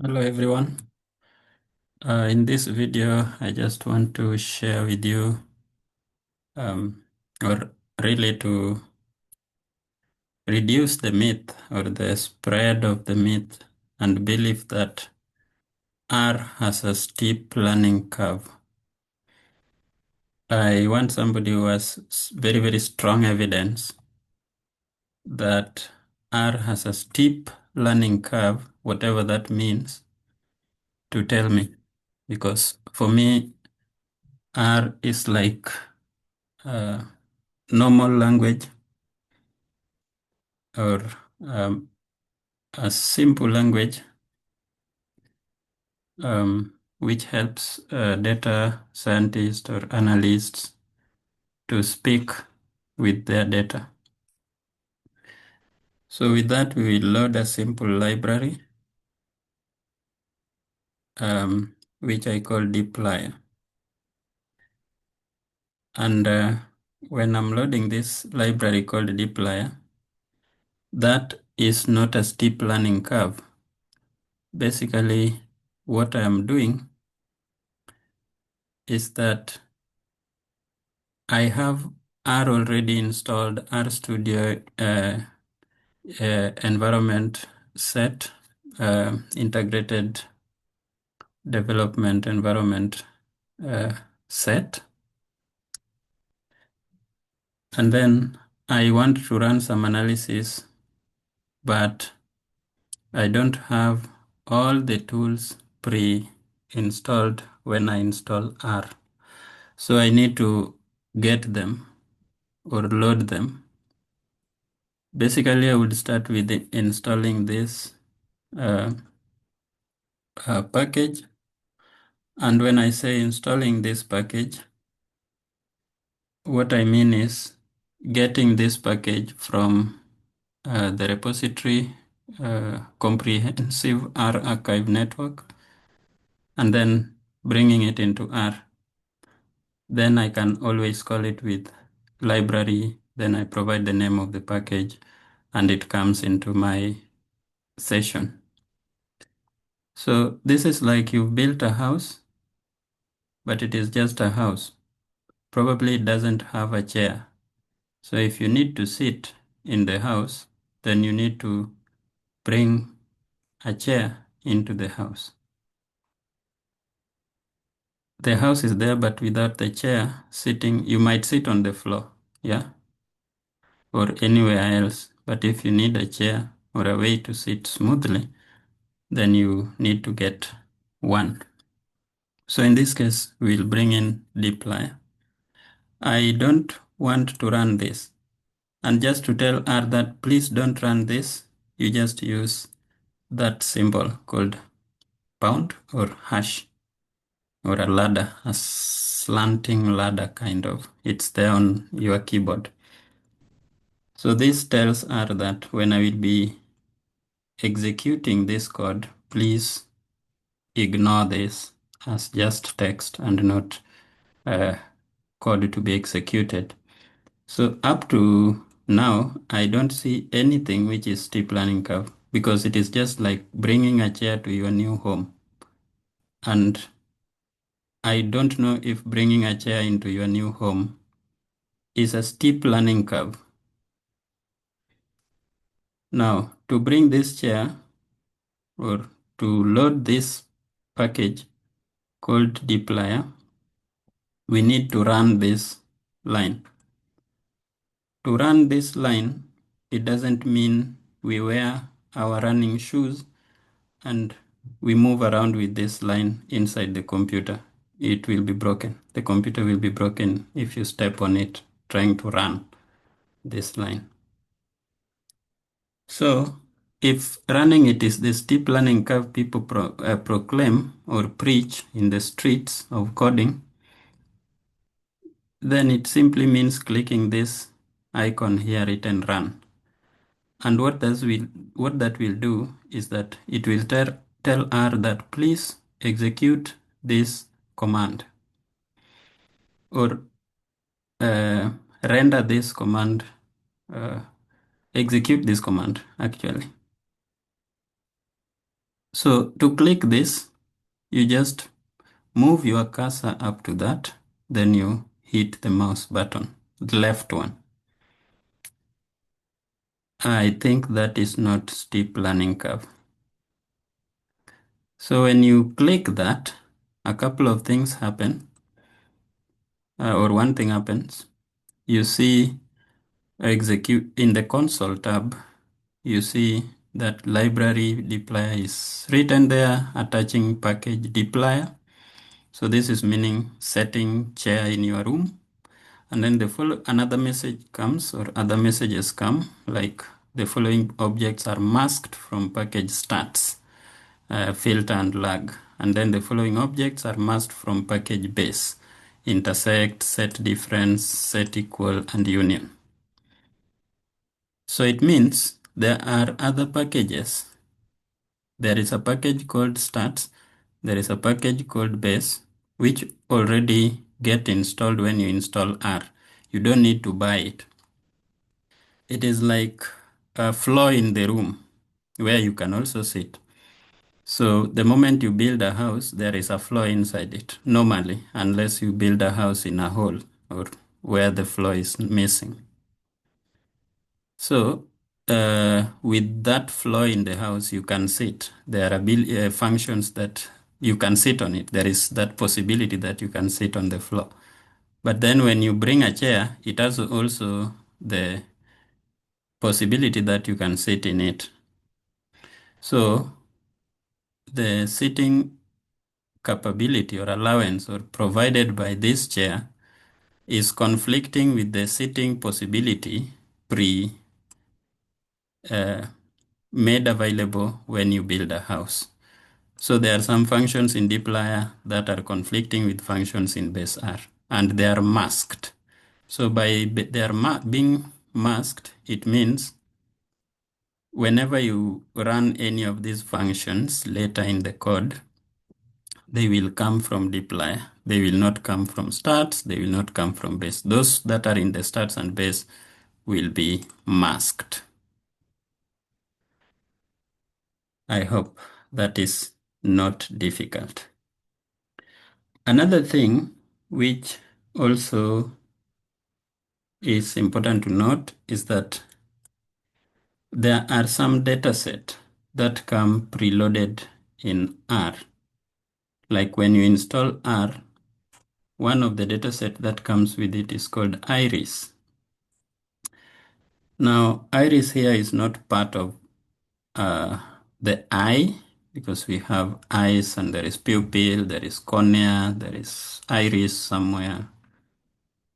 Hello everyone. In this video, I just want to share with you, or really to reduce the myth or the spread of the myth and belief that R has a steep learning curve. I want somebody who has very, very strong evidence that R has a steep learning curve, whatever that means, to tell me. Because for me, R is like uh, normal language or um, a simple language which helps data scientists or analysts to speak with their data. So with that, we will load a simple library, which I call dplyr. And when I'm loading this library called dplyr, that is not a steep learning curve. Basically, what I am doing is that I have R already installed, RStudio environment set, integrated development environment set. And then I want to run some analysis, but I don't have all the tools pre-installed when I install R. So I need to get them or load them. Basically, I would start with installing this uh, package. And when I say installing this package, what I mean is getting this package from the repository comprehensive R archive network and then bringing it into R. Then I can always call it with library. Then I provide the name of the package and it comes into my session. So this is like you've built a house, but it is just a house. Probably it doesn't have a chair. So if you need to sit in the house, then you need to bring a chair into the house. The house is there, but without the chair sitting, you might sit on the floor, yeah, or anywhere else. But if you need a chair or a way to sit smoothly, then you need to get one. So in this case, we'll bring in dplyr. I don't want to run this. And just to tell R that please don't run this, you just use that symbol called pound or hash or a ladder, a slanting ladder kind of. It's there on your keyboard. So this tells R that when I will be executing this code, please ignore this as just text and not code to be executed. So up to now, I don't see anything which is steep learning curve because it is just like bringing a chair to your new home. And I don't know if bringing a chair into your new home is a steep learning curve. Now, to bring this chair or to load this package called dplyr, we need to run this line. To run this line, it doesn't mean we wear our running shoes and we move around with this line inside the computer. It will be broken. The computer will be broken if you step on it trying to run this line. So if running it is the steep learning curve people proclaim or preach in the streets of coding, then it simply means clicking this icon here, it and run. And what that will do is that it will tell R that please execute this command or render this command, uh, execute this command actually. So to click this, you just move your cursor up to that, then you hit the mouse button, the left one. I think that is not steep learning curve. So when you click that, a couple of things happen, or one thing happens. You see execute in the console tab, you see that library deployer is written there, attaching package deployer. So this is meaning setting chair in your room. And then another message comes or other messages come like the following objects are masked from package stats, filter and lag. And then the following objects are masked from package base, intersect, set difference, set equal, and union. So it means there are other packages. There is a package called stats. There is a package called base, which already get installed when you install R. You don't need to buy it. It is like a floor in the room where you can also sit. So the moment you build a house, there is a floor inside it, normally, unless you build a house in a hole or where the floor is missing. So with that floor in the house, you can sit. There are functions that you can sit on it. There is that possibility that you can sit on the floor. But then when you bring a chair, it has also the possibility that you can sit in it. So the sitting capability or allowance or provided by this chair is conflicting with the sitting possibility uh, made available when you build a house. So there are some functions in dplyr that are conflicting with functions in base R, and they are masked. So by being masked, it means whenever you run any of these functions later in the code, they will come from dplyr. They will not come from stats. They will not come from base. Those that are in the stats and base will be masked. I hope that is not difficult. Another thing which also is important to note is that there are some dataset that come preloaded in R. Like when you install R, one of the dataset that comes with it is called iris. Now, iris here is not part of the eye because we have eyes and there is pupil, there is cornea, there is iris somewhere,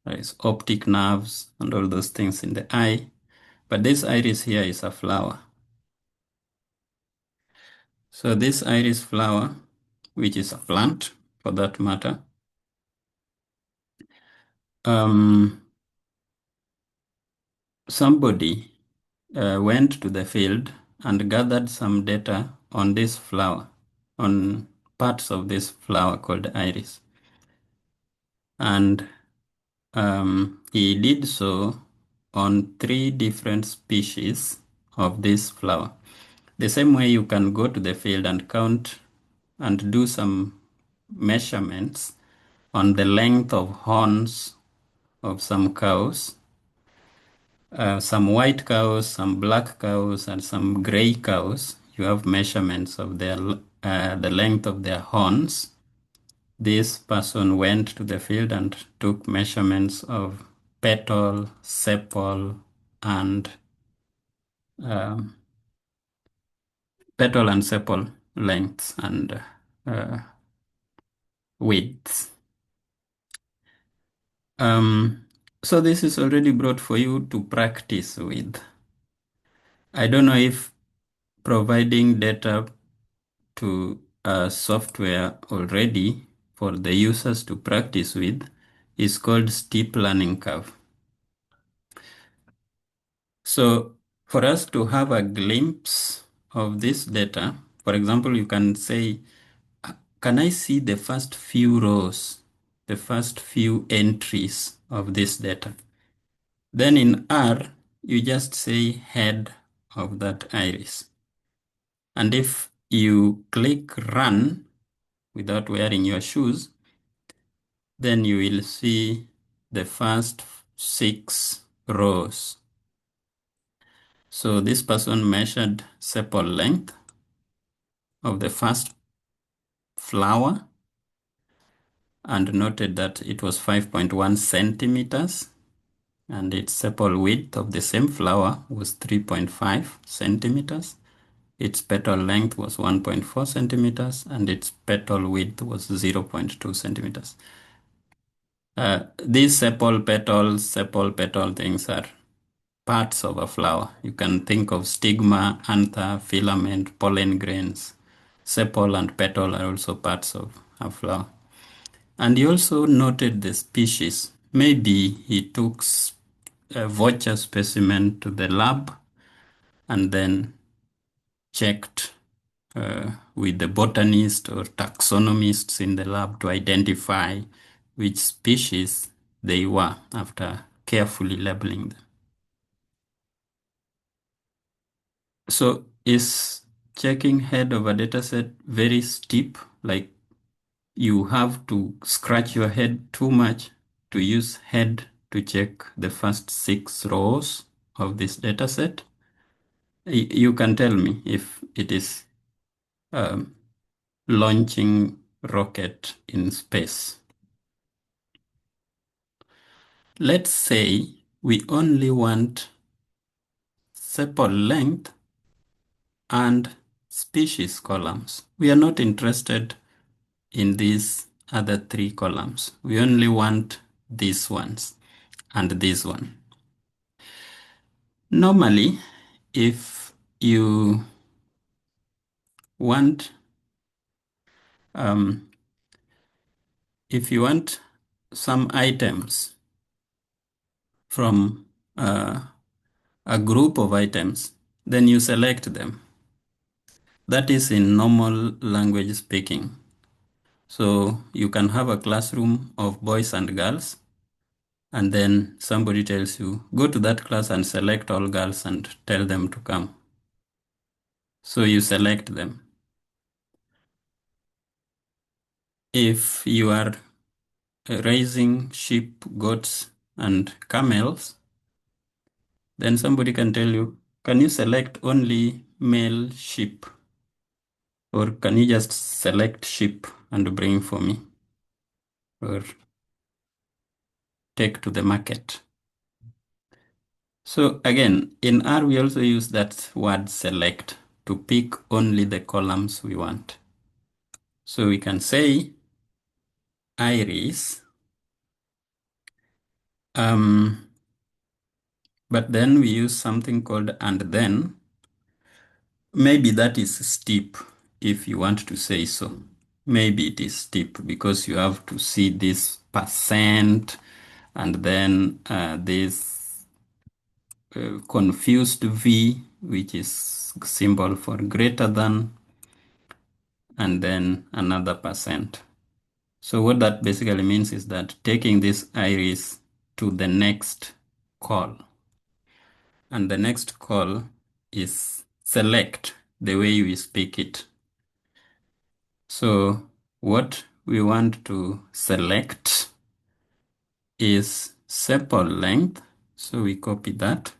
there is optic nerves and all those things in the eye. But this iris here is a flower. So this iris flower, which is a plant for that matter, somebody went to the field and gathered some data on this flower, on parts of this flower called iris. And he did so on 3 different species of this flower. The same way you can go to the field and count and do some measurements on the length of horns of some cows, some white cows, some black cows, and some gray cows. You have measurements of the length of their horns. This person went to the field and took measurements of petal, sepal, and um, petal and sepal lengths and widths. So this is already brought for you to practice with. I don't know if providing data to a software already for the users to practice with is called steep learning curve. So for us to have a glimpse of this data, for example, you can say, can I see the first few rows, the first few entries of this data? Then in R, you just say head of that iris. And if you click run without wearing your shoes, then you will see the first 6 rows. So this person measured sepal length of the first flower and noted that it was 5.1 centimeters, and its sepal width of the same flower was 3.5 centimeters. Its petal length was 1.4 centimeters, and its petal width was 0.2 centimeters. These sepal petal things are parts of a flower. You can think of stigma, anther, filament, pollen grains. Sepal and petal are also parts of a flower. And he also noted the species. Maybe he took a voucher specimen to the lab and then checked with the botanist or taxonomists in the lab to identify which species they were after carefully labeling them. So is checking head of a dataset very steep? Like you have to scratch your head too much to use head to check the first 6 rows of this dataset? You can tell me if it is um, launching rocket in space. Let's say we only want sepal length and species columns. We are not interested in these other 3 columns. We only want these ones and this one. Normally, if you want um, some items from a group of items, then you select them. That is in normal language speaking. So you can have a classroom of boys and girls, and then somebody tells you, go to that class and select all girls and tell them to come. So you select them. If you are raising sheep, goats, and camels, then somebody can tell you, can you select only male sheep? Or can you just select sheep and bring for me? Or take to the market? So again, in R, we also use that word select to pick only the columns we want. So we can say iris, but then we use something called and then. Maybe that is steep if you want to say so. Maybe it is steep because you have to see this percent and then this confused V, which is symbol for greater than, and then another percent. So what that basically means is that taking this iris to the next call. And the next call is select, the way we speak it. So what we want to select is sepal length. So we copy that.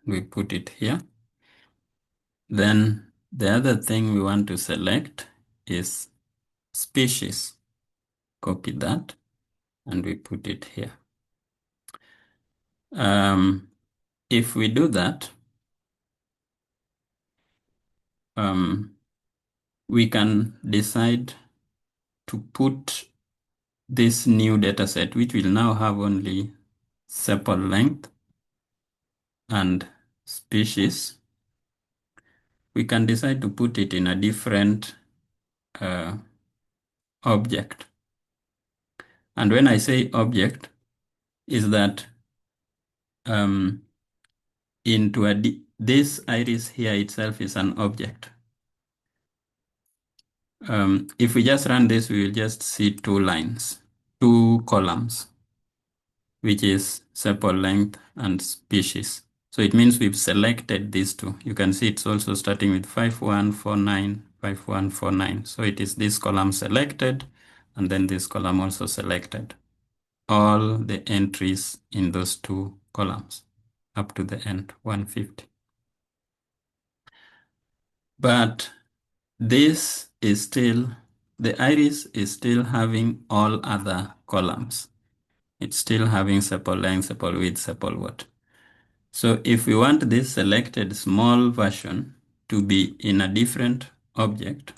We put it here. Then the other thing we want to select is species. Copy that and we put it here. If we do that, we can decide to put this new dataset, which will now have only sepal length and species. We can decide to put it in a different object. And when I say object, is that this iris here itself is an object. If we just run this, we will just see 2 columns, which is sepal length and species. So it means we've selected these two. You can see it's also starting with 5149, 5149. So it is this column selected, and then this column also selected. All the entries in those two columns up to the end, 150. But this is still, the iris is still having all other columns. It's still having sepal length, sepal width, sepal what. So if we want this selected small version to be in a different object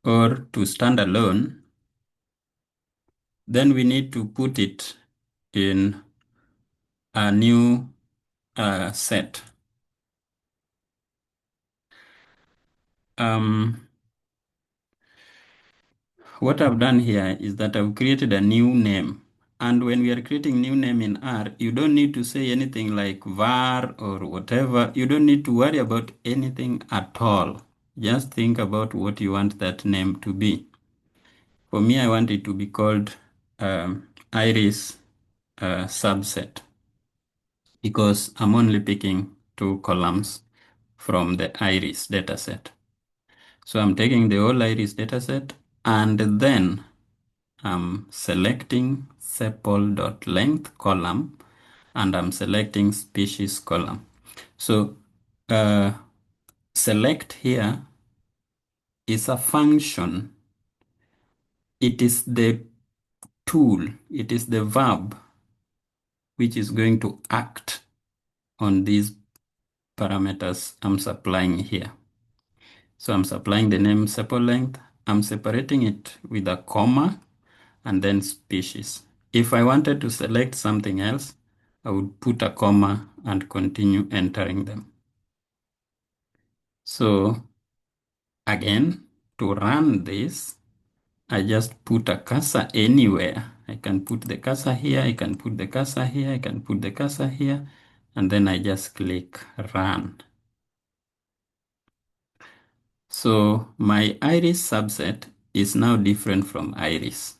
or to stand alone, then we need to put it in a new set. What I've done here is that I've created a new name. And when we are creating new name in R, you don't need to say anything like var or whatever. You don't need to worry about anything at all. Just think about what you want that name to be. For me, I want it to be called iris subset because I'm only picking two columns from the iris dataset. So I'm taking the whole iris dataset and then I'm selecting sepal.length column and I'm selecting species column. So select here is a function. It is the tool, it is the verb which is going to act on these parameters I'm supplying here. So I'm supplying the name sepal length. I'm separating it with a comma and then species. If I wanted to select something else, I would put a comma and continue entering them. So again, to run this, I just put a cursor anywhere. I can put the cursor here, I can put the cursor here, I can put the cursor here, and then I just click run. So my iris subset is now different from iris.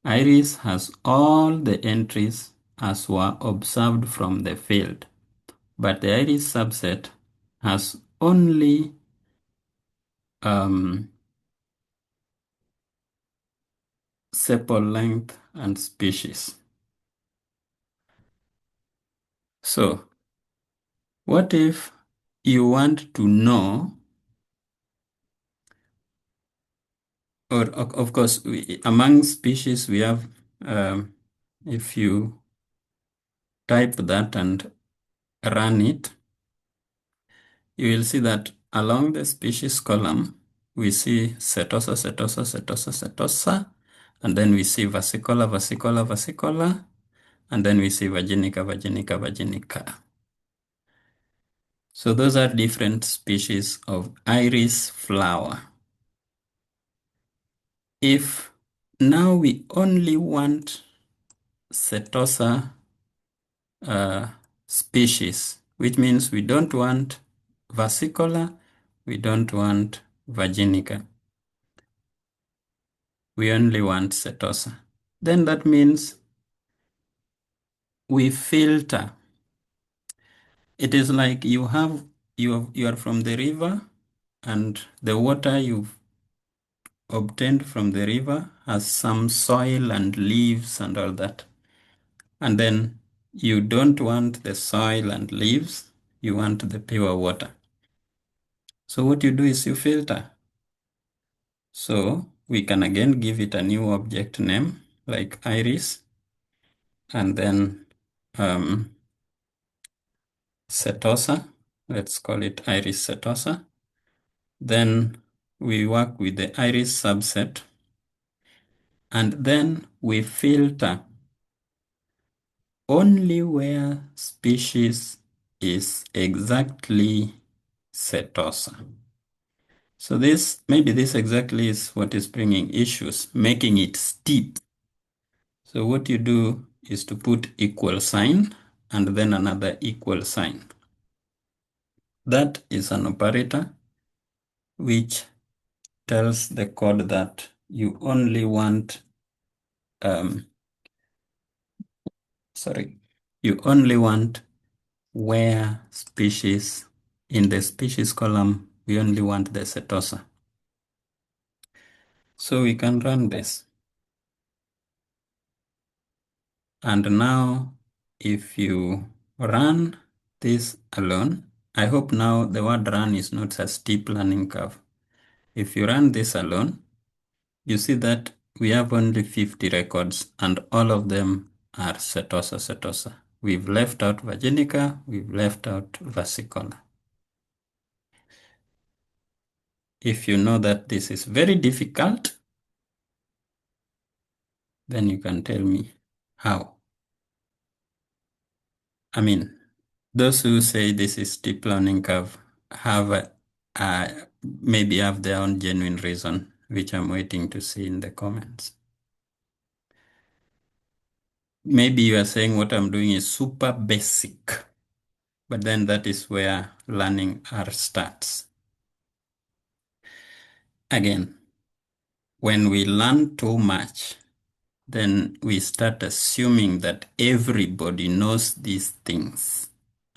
Iris has all the entries as were observed from the field, but the iris subset has only sepal length and species. So what if you want to know, or of course, among species we have, if you type that and run it, you will see that along the species column, we see setosa, setosa, setosa, setosa, and then we see versicolor, versicolor, versicolor, and then we see virginica, virginica, virginica. So those are different species of iris flower. If now we only want setosa species, which means we don't want versicolor, we don't want virginica. We only want setosa. Then that means we filter. It is like you are from the river and the water you've obtained from the river has some soil and leaves and all that. And then you don't want the soil and leaves, you want the pure water. So what you do is you filter. So we can again give it a new object name like iris and then setosa. Let's call it iris setosa. Then we work with the iris subset and then we filter only where species is exactly setosa. So maybe this exactly is what is bringing issues, making it steep. So what you do is to put equal sign and then another equal sign. That is an operator which tells the code that you only want, you only want where species, in the species column, we only want the setosa. So we can run this. And now, if you run this alone, I hope now the word run is not a steep learning curve. If you run this alone, you see that we have only 50 records and all of them are setosa, setosa. We've left out virginica, we've left out versicolor. If you know that this is very difficult, then you can tell me how. I mean, those who say this is steep learning curve maybe have their own genuine reason, which I'm waiting to see in the comments. Maybe you are saying what I'm doing is super basic, but then that is where learning R starts. Again, when we learn too much, then we start assuming that everybody knows these things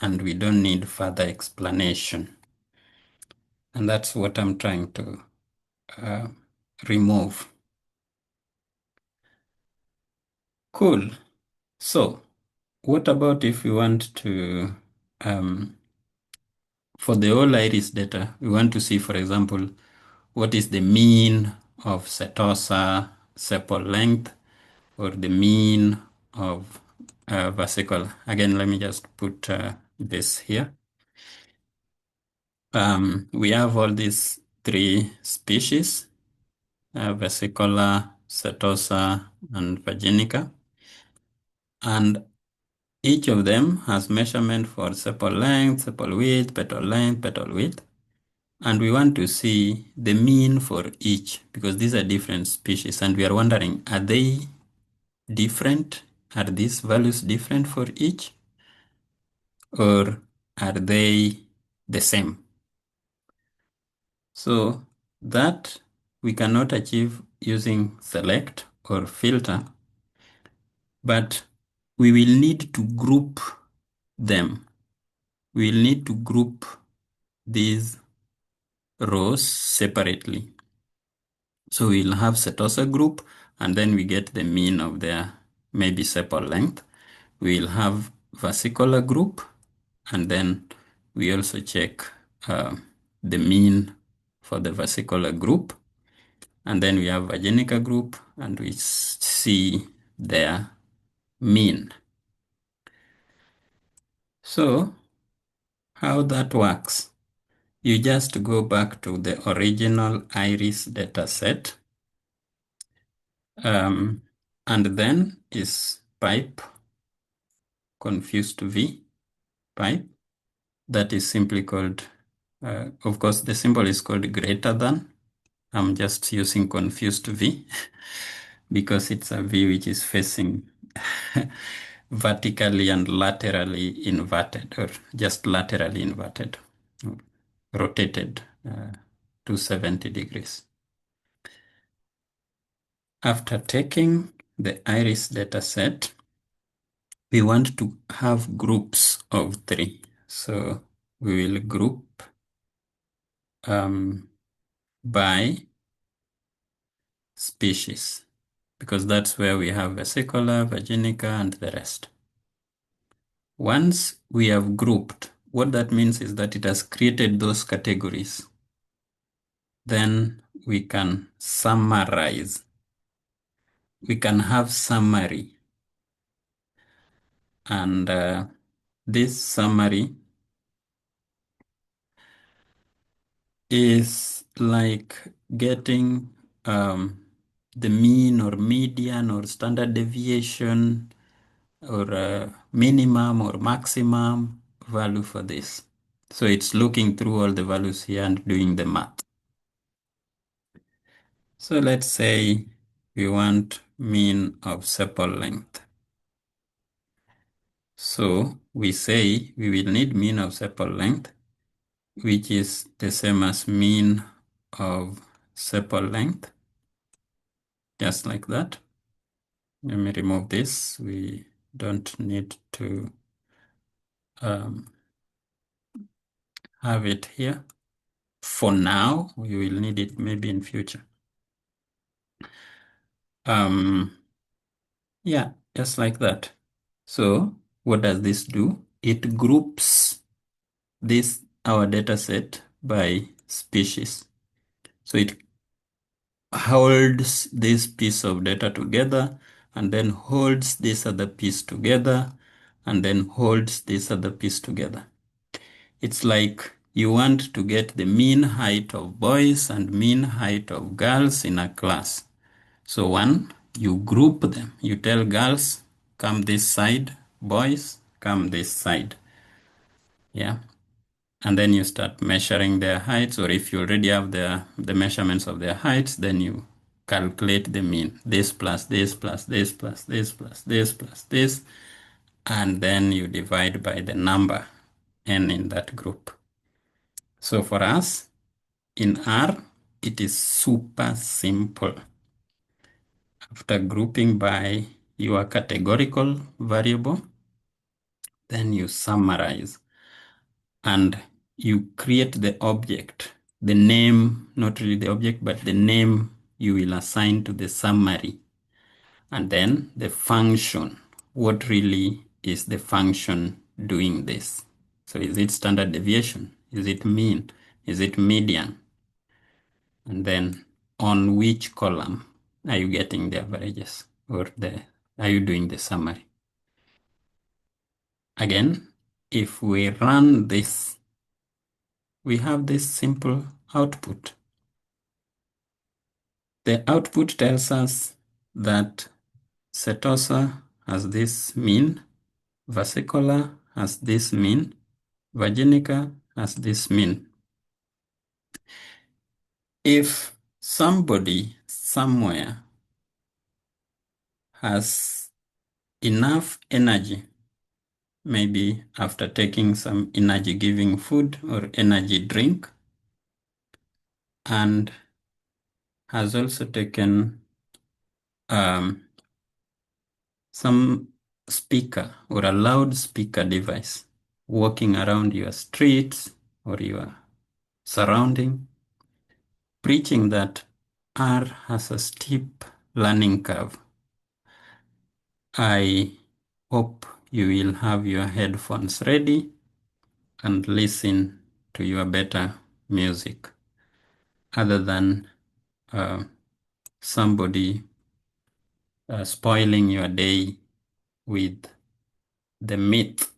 and we don't need further explanation. And that's what I'm trying to remove. Cool. So, what about if we want to, for the whole iris data, we want to see, for example, what is the mean of setosa sepal length or the mean of versicolor. Again, let me just put this here. We have all these three species, versicolor, setosa, and virginica. And each of them has measurement for sepal length, sepal width, petal length, petal width. And we want to see the mean for each because these are different species. And we are wondering, are they different? Are these values different for each? Or are they the same? So that we cannot achieve using select or filter, but we will need to group them. We will need to group these rows separately. So we'll have setosa group, and then we get the mean of their maybe sepal length. We'll have versicolor group, and then we also check the mean for the versicolor group. And then we have virginica group, and we see their mean. So how that works, you just go back to the original iris data set, and then is pipe confused V pipe. That is simply called, of course, the symbol is called greater than. I'm just using confused V because it's a V which is facing vertically and laterally inverted, or just laterally inverted, rotated 270 degrees. After taking the iris data set, we want to have groups of three. So we will group by species, because that's where we have versicolor, virginica, and the rest. Once we have grouped, what that means is that it has created those categories. Then we can summarize. We can have summary. And this summary is like getting the mean or median or standard deviation or minimum or maximum value for this. So it's looking through all the values here and doing the math. So let's say we want mean of sepal length. So we say we will need mean of sepal length, which is the same as mean of sepal length, just like that. Let me remove this. We don't need to have it here. For now, we will need it maybe in future. Yeah, just like that. So what does this do? It groups our data set by species. So it holds this piece of data together and then holds this other piece together and then holds this other piece together. It's like you want to get the mean height of boys and mean height of girls in a class. So one, you group them. You tell girls, come this side, boys, come this side. Yeah. And then you start measuring their heights, or if you already have the measurements of their heights, then you calculate the mean. This plus this plus this plus this plus this plus this, and then you divide by the number n in that group. So for us, in R, it is super simple. After grouping by your categorical variable, then you summarize and you create the object, the name, not really the object, but the name you will assign to the summary. And then the function, what really is the function doing this? So is it standard deviation? Is it mean? Is it median? And then on which column are you getting the averages, or are you doing the summary? Again, if we run this, we have this simple output. The output tells us that setosa has this mean, versicolor has this mean, virginica has this mean. If somebody somewhere has enough energy, maybe after taking some energy-giving food or energy drink, and has also taken some speaker or a loudspeaker device walking around your streets or your surrounding, preaching that R has a steep learning curve. I hope you will have your headphones ready and listen to your better music, other than somebody spoiling your day with the myth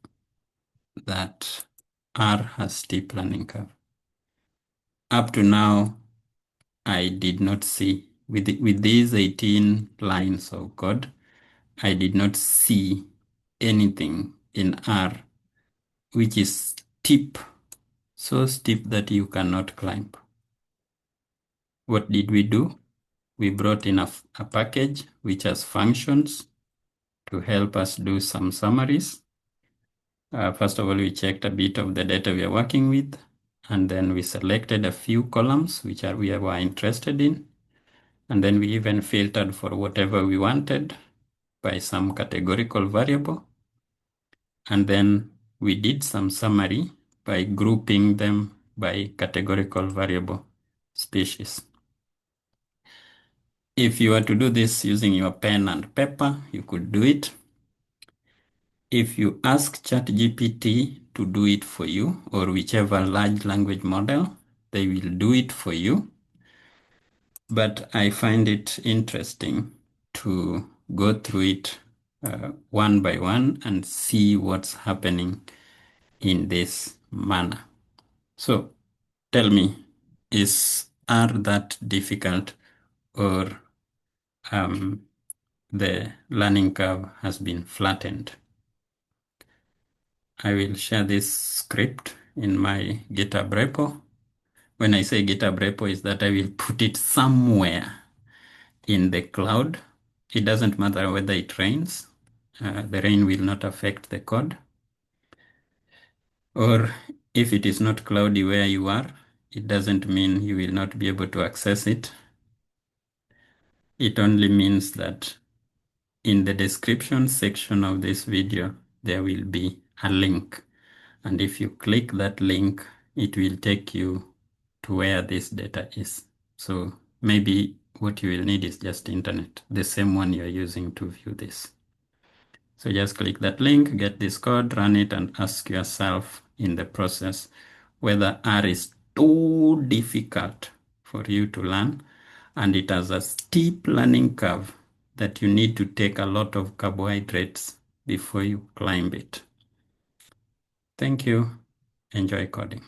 that R has steep learning curve. Up to now, I did not see, with these 18 lines of code, I did not see anything in R which is steep, so steep that you cannot climb. What did we do? We brought in a package which has functions to help us do some summaries. First of all, we checked a bit of the data we are working with, and then we selected a few columns which we were interested in. And then we even filtered for whatever we wanted by some categorical variable. And then we did some summary by grouping them by categorical variable species. If you were to do this using your pen and paper, you could do it. If you ask ChatGPT to do it for you, or whichever large language model, they will do it for you. But I find it interesting to go through it one by one and see what's happening in this manner. So tell me, are that difficult, or the learning curve has been flattened? I will share this script in my GitHub repo. When I say GitHub repo, is that I will put it somewhere in the cloud. It doesn't matter whether it rains. The rain will not affect the code. Or if it is not cloudy where you are, it doesn't mean you will not be able to access it. It only means that in the description section of this video, there will be a link And if you click that link, it will take you to where this data is. So maybe what you will need is just internet, the same one you're using to view this. So just click that link, get this code, run it, and ask yourself in the process whether R is too difficult for you to learn, and it has a steep learning curve that you need to take a lot of carbohydrates before you climb it. Thank you. Enjoy coding.